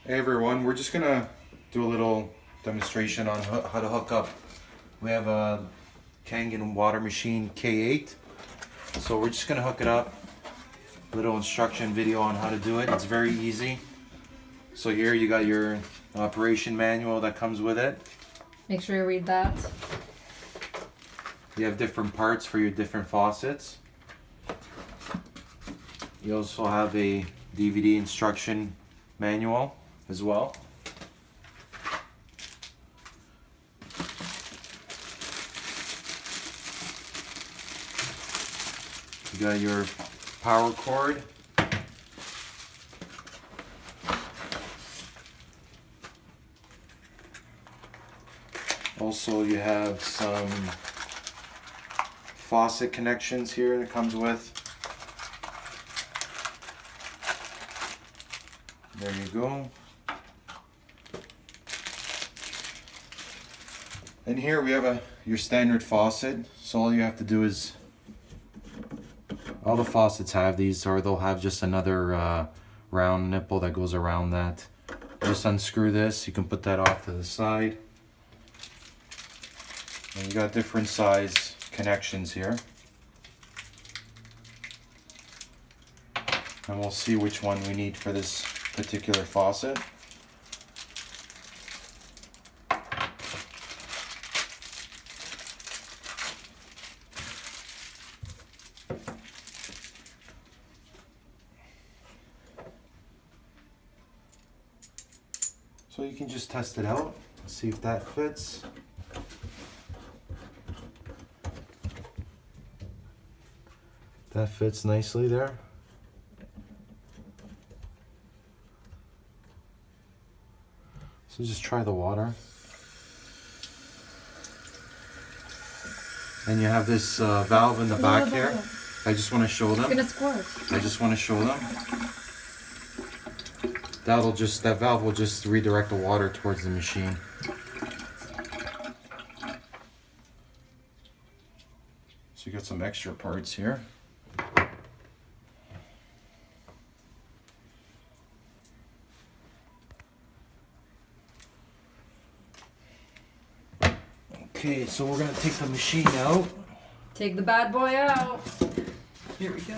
Hey everyone, we're just gonna do a little demonstration on how to hook up. We have a Kangen water machine K8, so we're just gonna hook it up. Little instruction video on how to do it. It's very easy. So here you got your operation manual that comes with it. Make sure you read that. You have different parts for your different faucets. You also have a DVD instruction manual as well. You got your power cord. Also, you have some faucet connections here that comes with. There you go. And here we have your standard faucet. So all you have to do is, all the faucets have these, or they'll have just another round nipple that goes around that. Just unscrew this. You can put that off to the side. And you got different size connections here. And we'll see which one we need for this particular faucet. So you can just test it out, see if that fits. That fits nicely there. So just try the water. And you have this valve in the back here. I just want to show them. It's gonna squirt. I just want to show them. That valve will just redirect the water towards the machine. So you got some extra parts here. Okay, so we're gonna take the machine out. Take the bad boy out. Here we go.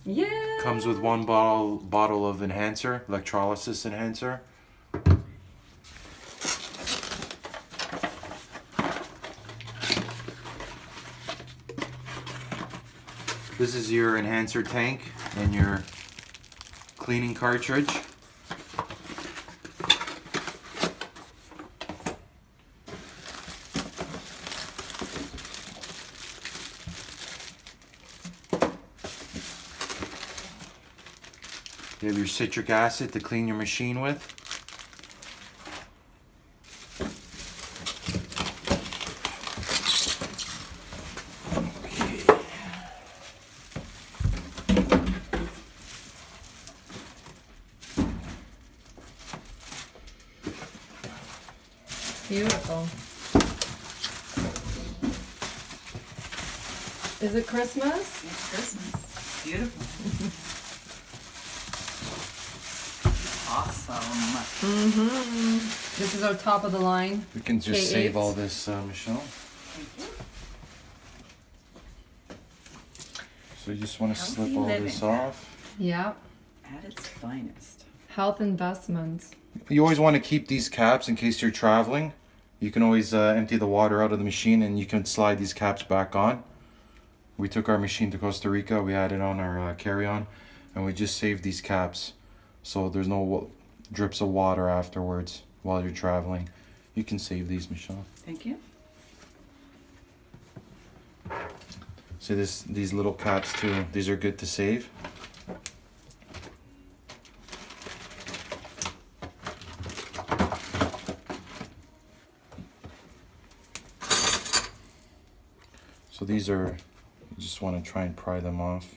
Yeah. Comes with one bottle of enhancer, electrolysis enhancer. This is your enhancer tank and your cleaning cartridge. You have your citric acid to clean your machine with. Okay. Beautiful. Is it Christmas? It's Christmas. Beautiful. Awesome. Mm-hmm. This is our top of the line. We can just K8. save all this, Michelle. So you just want to Healthy slip all living. this off. Yeah. At its finest. Health investments. You always want to keep these caps in case you're traveling. You can always empty the water out of the machine and you can slide these caps back on. We took our machine to Costa Rica, we had it on our carry-on, and we just saved these caps so there's no drips of water afterwards while you're traveling. You can save these, Michelle. Thank you. See these little caps too, these are good to save. So these are, you just want to try and pry them off.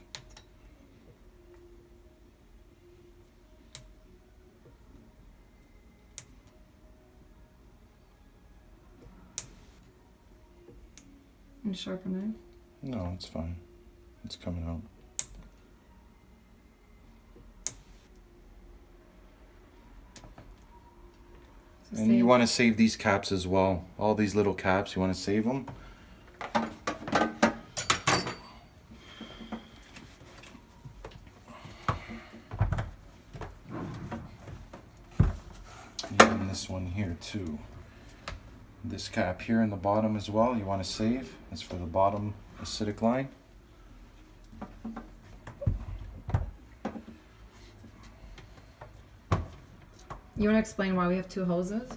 And sharpen it. No, it's fine. It's coming out. So And you want to save these caps as well. All these little caps, you want to save them. And this one here too. This cap here in the bottom as well, you want to save. It's for the bottom acidic line. You want to explain why we have two hoses?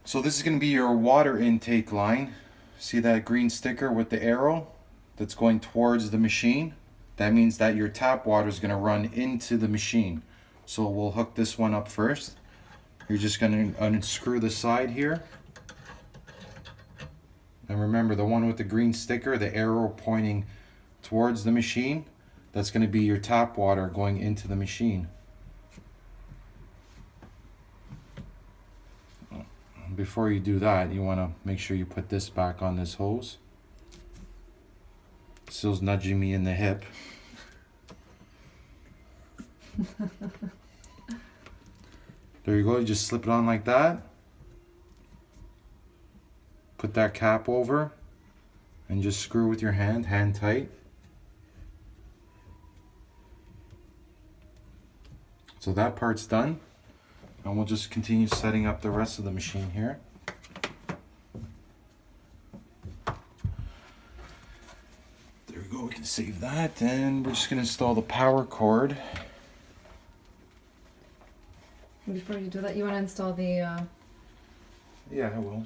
So this is going to be your water intake line. See that green sticker with the arrow that's going towards the machine? That means that your tap water is going to run into the machine. So we'll hook this one up first. You're just going to unscrew the side here. And remember, the one with the green sticker, the arrow pointing towards the machine, that's going to be your tap water going into the machine. Before you do that, you want to make sure you put this back on this hose. Still's nudging me in the hip. There you go, you just slip it on like that. Put that cap over and just screw with your hand tight. So that part's done. And we'll just continue setting up the rest of the machine here. There we go, we can save that. And we're just gonna install the power cord. Before you do that, you want to install the... Yeah, I will.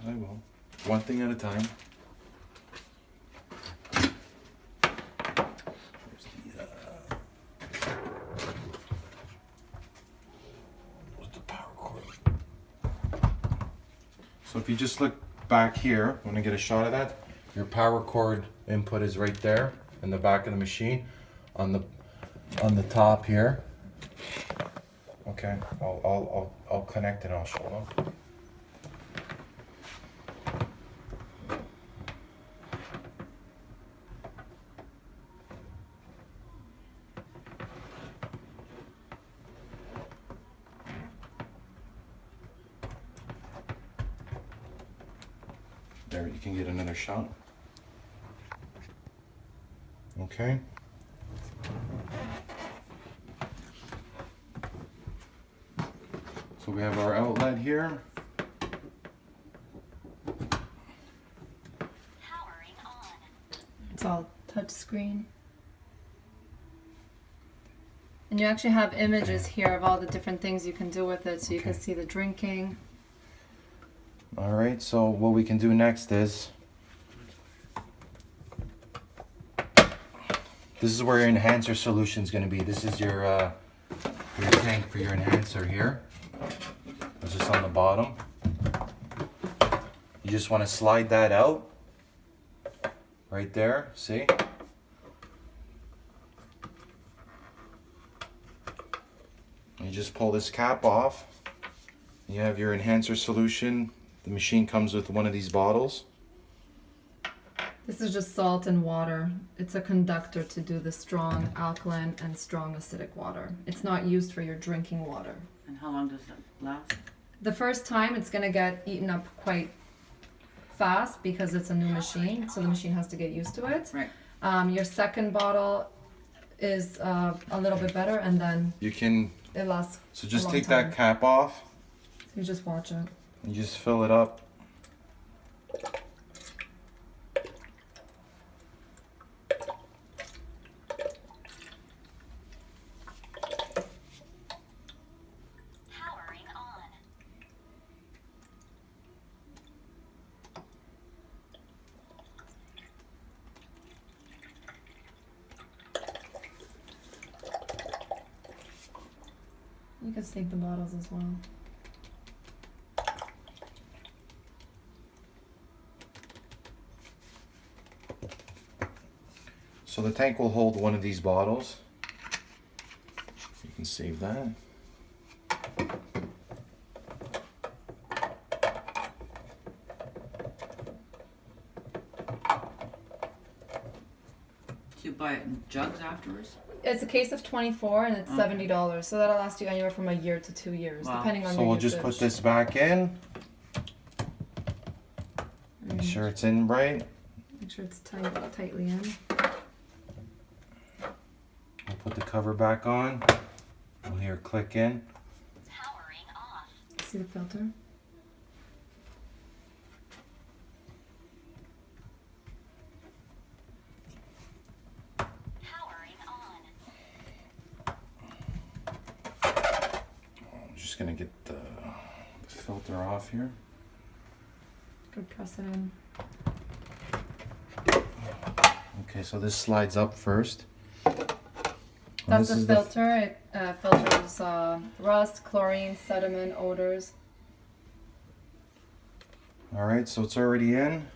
One thing at a time. Where's the power cord? So if you just look back here, when I get a shot of that, your power cord input is right there in the back of the machine, on the top here. Okay, I'll connect it. I'll show them. There, you can get another shot. Okay. So we have our outlet here. It's all touch screen. And you actually have images here of all the different things you can do with it, so you can see the drinking. All right, so what we can do next is, this is where your enhancer solution is going to be. This is your tank for your enhancer here. It's just on the bottom. You just want to slide that out right there, see? You just pull this cap off. You have your enhancer solution. The machine comes with one of these bottles. This is just salt and water. It's a conductor to do the strong alkaline and strong acidic water. It's not used for your drinking water. And how long does it last? The first time it's going to get eaten up quite fast because it's a new machine, so the machine has to get used to it. Right. Your second bottle is a little bit better, and then You can, it lasts so just a long take time. that cap off. You just watch it. You just fill it up. You can save the bottles as well. So the tank will hold one of these bottles. You can save that. Do you buy it in jugs afterwards? it's a case of 24 and it's $70. So that'll last you anywhere from a year to 2 years, Wow. depending on So your we'll usage. just put this back in. Make sure it's in right. Make sure it's tightly in. We'll put the cover back on. We'll hear click in. Powering off. See the filter? Powering on. I'm just gonna get the filter off here. Good, press it in. Okay, so this slides up first. That's This the is filter. It filters rust, chlorine, sediment, odors. All right, so it's already in.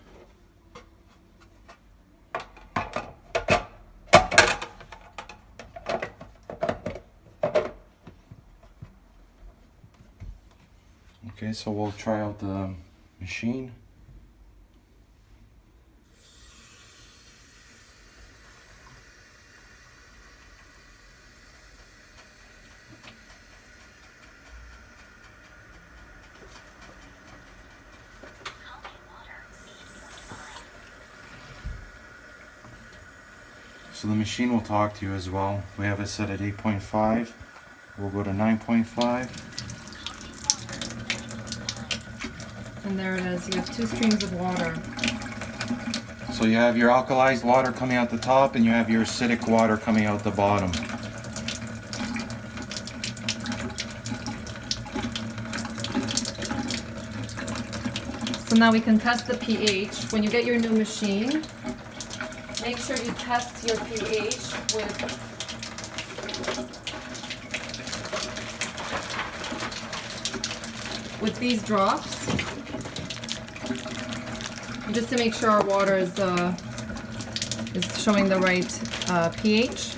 Okay, so we'll try out the machine. Pumping water 8.5. So the machine will talk to you as well. We have it set at 8.5. We'll go to 9.5. And there it is. You have 2 streams of water. So you have your alkalized water coming out the top and you have your acidic water coming out the bottom. So now we can test the pH. When you get your new machine, make sure you test your pH with these drops. Just to make sure our water is showing the right pH.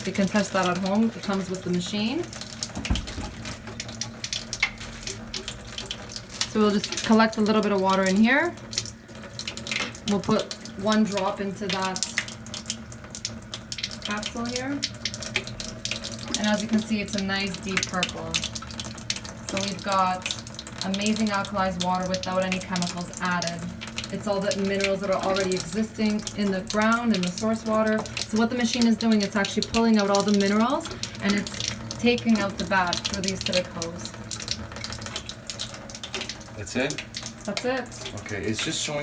You can test that at home. It comes with the machine. So we'll just collect a little bit of water in here. We'll put 1 drop into that capsule here. And as you can see, it's a nice deep purple. So we've got amazing alkalized water without any chemicals added. It's all the minerals that are already existing in the ground, in the source water. So what the machine is doing, it's actually pulling out all the minerals and it's taking out the bad through the acidic hose. That's it? That's it. Okay, it's just showing